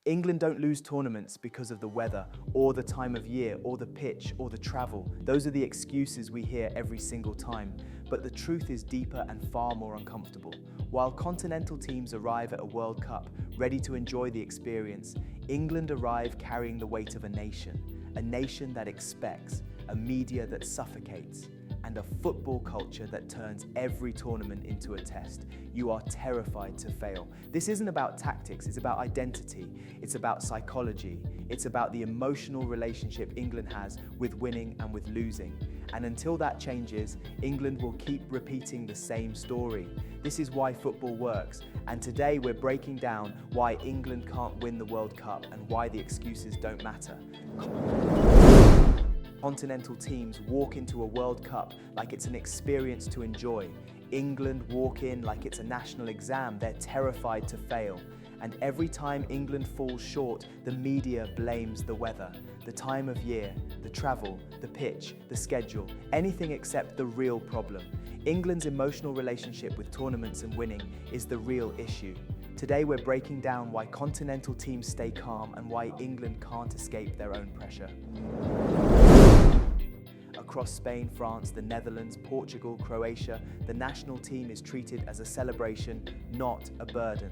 England don't lose tournaments because of the weather, or the time of year, or the pitch, or the travel. Those are the excuses we hear every single time. But the truth is deeper and far more uncomfortable. While continental teams arrive at a World Cup ready to enjoy the experience, England arrive carrying the weight of a nation that expects, a media that suffocates, and a football culture that turns every tournament into a test. You are terrified to fail. This isn't about tactics, it's about identity, it's about psychology, it's about the emotional relationship England has with winning and with losing. And until that changes, England will keep repeating the same story. This is why football works, and today we're breaking down why England can't win the World Cup and why the excuses don't matter. Continental teams walk into a World Cup like it's an experience to enjoy. England walk in like it's a national exam. They're terrified to fail. And every time England falls short, the media blames the weather, the time of year, the travel, the pitch, the schedule, anything except the real problem. England's emotional relationship with tournaments and winning is the real issue. Today we're breaking down why continental teams stay calm and why England can't escape their own pressure. Across Spain, France, the Netherlands, Portugal, Croatia, the national team is treated as a celebration, not a burden.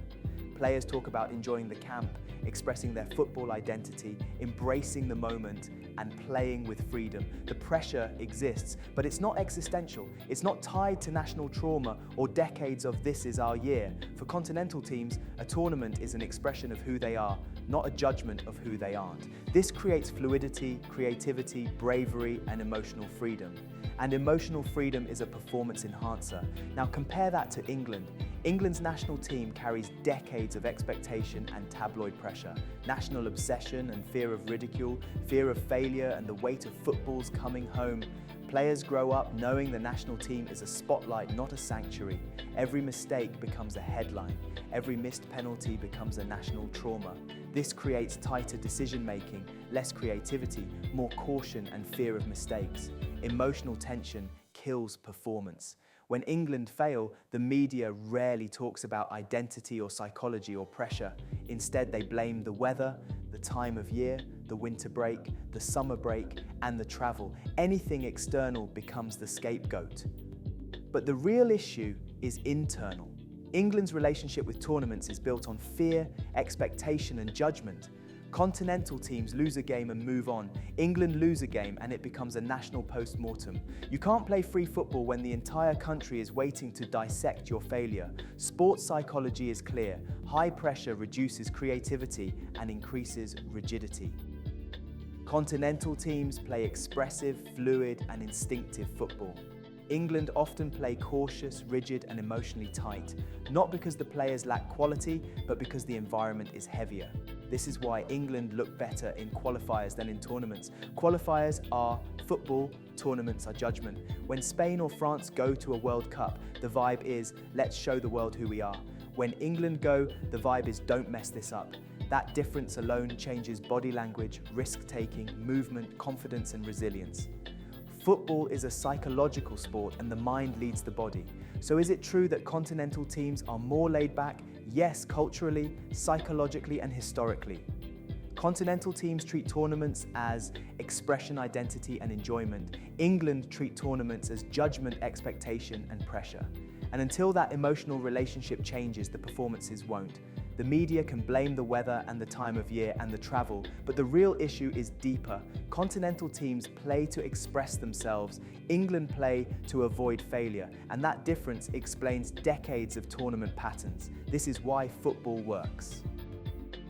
Players talk about enjoying the camp, expressing their football identity, embracing the moment, and playing with freedom. The pressure exists, but it's not existential. It's not tied to national trauma or decades of "this is our year." For continental teams, a tournament is an expression of who they are, not a judgment of who they aren't. This creates fluidity, creativity, bravery, and emotional freedom. And emotional freedom is a performance enhancer. Now compare that to England. England's national team carries decades of expectation and tabloid pressure, national obsession and fear of ridicule, fear of failure and the weight of football's coming home. Players grow up knowing the national team is a spotlight, not a sanctuary. Every mistake becomes a headline. Every missed penalty becomes a national trauma. This creates tighter decision-making, less creativity, more caution and fear of mistakes. Emotional tension kills performance. When England fail, the media rarely talks about identity or psychology or pressure. Instead, they blame the weather, the time of year, the winter break, the summer break, and the travel. Anything external becomes the scapegoat. But the real issue is internal. England's relationship with tournaments is built on fear, expectation, and judgment. Continental teams lose a game and move on. England lose a game and it becomes a national post-mortem. You can't play free football when the entire country is waiting to dissect your failure. Sports psychology is clear. High pressure reduces creativity and increases rigidity. Continental teams play expressive, fluid, and instinctive football. England often play cautious, rigid, and emotionally tight, not because the players lack quality, but because the environment is heavier. This is why England look better in qualifiers than in tournaments. Qualifiers are football, tournaments are judgment. When Spain or France go to a World Cup, the vibe is, let's show the world who we are. When England go, the vibe is, don't mess this up. That difference alone changes body language, risk-taking, movement, confidence, and resilience. Football is a psychological sport and the mind leads the body. So is it true that continental teams are more laid back? Yes, culturally, psychologically, and historically. Continental teams treat tournaments as expression, identity, and enjoyment. England treat tournaments as judgment, expectation, and pressure. And until that emotional relationship changes, the performances won't. The media can blame the weather and the time of year and the travel, but the real issue is deeper. Continental teams play to express themselves. England play to avoid failure, and that difference explains decades of tournament patterns. This is why football works.